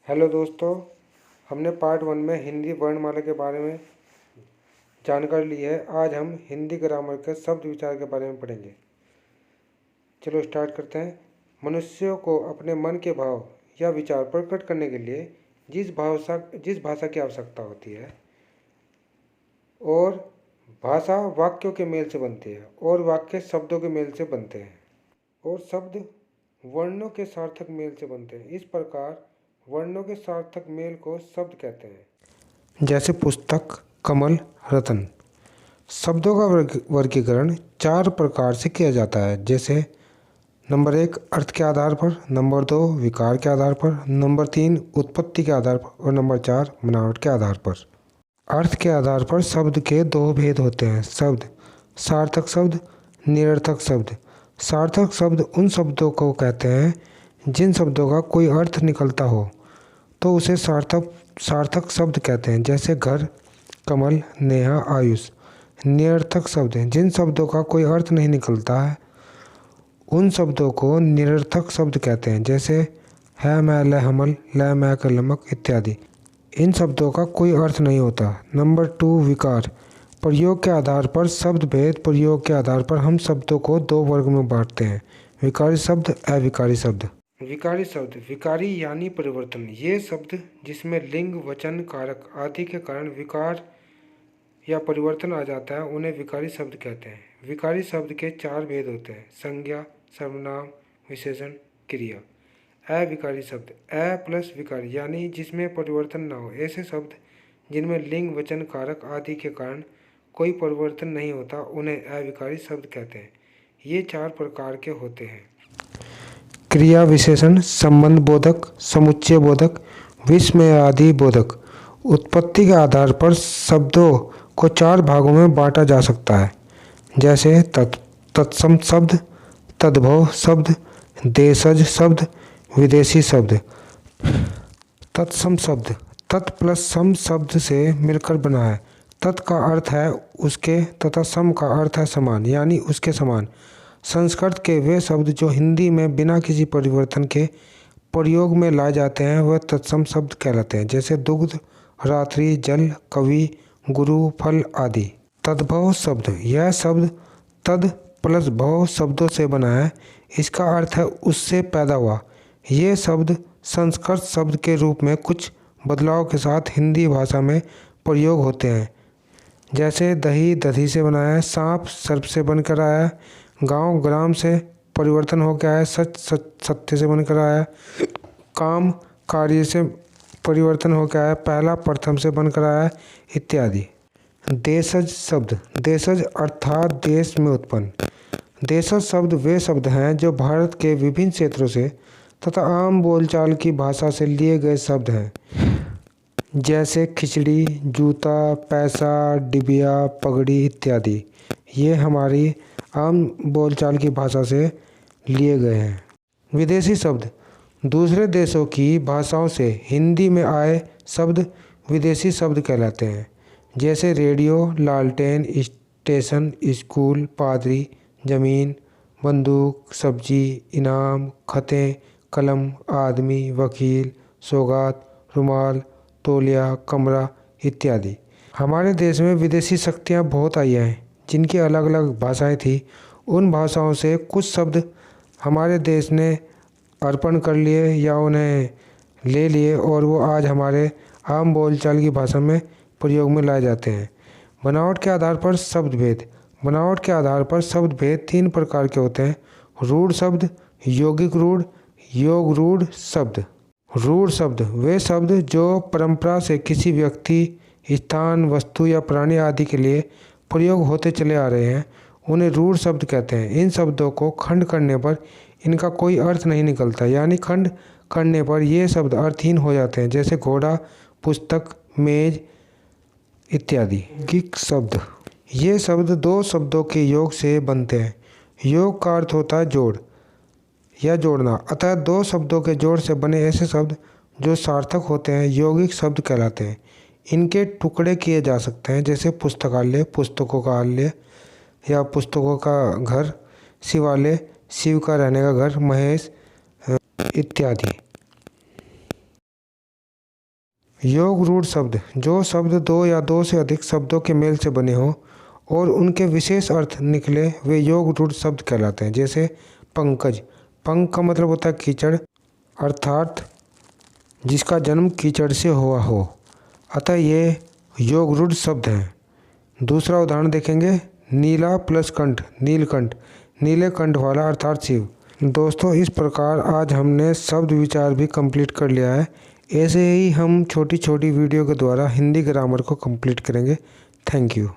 Hello दोस्तों, हमने part 1 में हिंदी वर्णमाला के बारे में जानकारी ली है। आज हम हिंदी ग्रामर के शब्द विचार के बारे में पढ़ेंगे। चलो स्टार्ट करते हैं। मनुष्यों को अपने मन के भाव या विचार प्रकट करने के लिए जिस भाषा की आवश्यकता होती है और भाषा वाक्यों के मेल से बनती है और वाक्य शब्दों के मेल से बनते हैं और शब्द वर्णों के सार्थक मेल से बनते हैं। इस प्रकार वर्णों के सार्थक मेल को शब्द कहते हैं। जैसे पुस्तक, कमल, रतन। शब्दों का वर्गीकरण 4 प्रकार से किया जाता है। जैसे नंबर 1 अर्थ के आधार पर, नंबर 2 विकार के आधार पर, नंबर 3 उत्पत्ति के आधार पर और नंबर 4 बनावट के आधार पर। अर्थ के आधार पर शब्द के 2 भेद होते हैं। शब्द सार्थक शब्द, निरर्थक शब्द। सार्थक शब्द उन शब्दों को कहते हैं जिन शब्दों का कोई अर्थ निकलता हो तो उसे सार्थक शब्द कहते हैं। जैसे घर, कमल, नेहा, आयुष। निरर्थक शब्द हैं जिन शब्दों का कोई अर्थ नहीं निकलता है उन शब्दों को निरर्थक शब्द कहते हैं। जैसे है, मैं, ल, हमल, ल, मैं, कलमक इत्यादि। इन शब्दों का कोई अर्थ नहीं होता। नंबर 2 विकार। प्रयोग के आधार पर शब्द भेद। प्रयोग के आधार पर हम शब्दों को 2 वर्ग में बांटते हैं, विकारी शब्द, अविकारी शब्द। विकारी शब्द, विकारी यानी परिवर्तन। ये शब्द जिसमें लिंग, वचन, कारक आदि के कारण विकार या परिवर्तन आ जाता है उन्हें विकारी शब्द कहते हैं। विकारी शब्द के 4 भेद होते हैं, संज्ञा, सर्वनाम, विशेषण, क्रिया। अविकारी शब्द, अ प्लस विकारी यानी जिसमें परिवर्तन ना हो। ऐसे शब्द जिनमें लिंग, वचन, कारक आदि के कारण कोई परिवर्तन नहीं होता उन्हें अविकारी शब्द कहते हैं। ये 4 प्रकार के होते हैं। क्रिया विशेषण, संबंध बोधक, समुच्चय बोधक, विस्मय आदि बोधक। उत्पत्ति के आधार पर शब्दों को 4 भागों में बांटा जा सकता है। जैसे तत्सम शब्द, तद्भव शब्द, देशज शब्द, विदेशी शब्द। तत्सम शब्द तत् प्लस सम शब्द से मिलकर बना है। तत् का अर्थ है उसके तथा सम का अर्थ है समान यानी उसके समान। संस्कृत के वे शब्द जो हिंदी में बिना किसी परिवर्तन के प्रयोग में लाए जाते हैं वह तत्सम शब्द कहलाते हैं। जैसे दुग्ध, रात्रि, जल, कवि, गुरु, फल आदि। तद्भव शब्द, यह शब्द तद प्लस भव शब्दों से बना है। इसका अर्थ है उससे पैदा हुआ। ये शब्द संस्कृत शब्द के रूप में कुछ बदलाव के साथ हिंदी भाषा में प्रयोग होते हैं। जैसे दही दधी से बना है, सांप सर्प से बनकर आया, गांव ग्राम से परिवर्तन होकर आया, सच सत्य से बनकर आया, काम कार्य से परिवर्तन होकर आया, पहला प्रथम से बनकर आया इत्यादि। देशज शब्द, देशज अर्थात देश में उत्पन्न। देशज शब्द वे शब्द हैं जो भारत के विभिन्न क्षेत्रों से तथा आम बोलचाल की भाषा से लिए गए शब्द हैं। जैसे खिचड़ी, जूता, पैसा, डिबिया, पगड़ी इत्यादि। ये हमारी आम बोलचाल की भाषा से लिए गए हैं। विदेशी शब्द, दूसरे देशों की भाषाओं से हिंदी में आए शब्द विदेशी शब्द कहलाते हैं। जैसे रेडियो, लालटेन, स्टेशन, स्कूल, पादरी, जमीन, बंदूक, सब्जी, इनाम, खतें, कलम, आदमी, वकील, सौगात, रुमाल, तौलिया, कमरा इत्यादि। हमारे देश में विदेशी शक्तियाँ बहुत आई हैं जिनकी अलग अलग भाषाएं थी। उन भाषाओं से कुछ शब्द हमारे देश ने अर्पण कर लिए या उन्हें ले लिए और वो आज हमारे आम बोलचाल की भाषा में प्रयोग में लाए जाते हैं। बनावट के आधार पर शब्द भेद। बनावट के आधार पर शब्द भेद 3 प्रकार के होते हैं, रूढ़ शब्द, यौगिक रूढ़, योग रूढ़ शब्द। रूढ़ शब्द वे शब्द जो परंपरा से किसी व्यक्ति, स्थान, वस्तु या प्राणी आदि के लिए प्रयोग होते चले आ रहे हैं उन्हें रूढ़ शब्द कहते हैं। इन शब्दों को खंड करने पर इनका कोई अर्थ नहीं निकलता यानी खंड करने पर ये शब्द अर्थहीन हो जाते हैं। जैसे घोड़ा, पुस्तक, मेज इत्यादि। यौगिक शब्द, ये शब्द 2 शब्दों के योग से बनते हैं। योग का अर्थ होता है जोड़ या जोड़ना, अतः 2 शब्दों के जोड़ से बने ऐसे शब्द जो सार्थक होते हैं यौगिक शब्द कहलाते हैं। इनके टुकड़े किए जा सकते हैं जैसे पुस्तकालय, पुस्तकों का आलय या पुस्तकों का घर, शिवालय, शिव का रहने का घर, महेश इत्यादि। योग रूढ़ शब्द, जो शब्द दो या दो से अधिक शब्दों के मेल से बने हों और उनके विशेष अर्थ निकले वे योग रूढ़ शब्द कहलाते हैं। जैसे पंकज, पंक का मतलब होता है कीचड़, अर्थात जिसका जन्म कीचड़ से हुआ हो, अतः ये योग रूढ़ शब्द हैं। दूसरा उदाहरण देखेंगे, नीला प्लस कंठ, नीलकंठ, नीले कंठ वाला अर्थात शिव। दोस्तों, इस प्रकार आज हमने शब्द विचार भी कंप्लीट कर लिया है। ऐसे ही हम छोटी छोटी वीडियो के द्वारा हिंदी ग्रामर को कंप्लीट करेंगे। Thank you.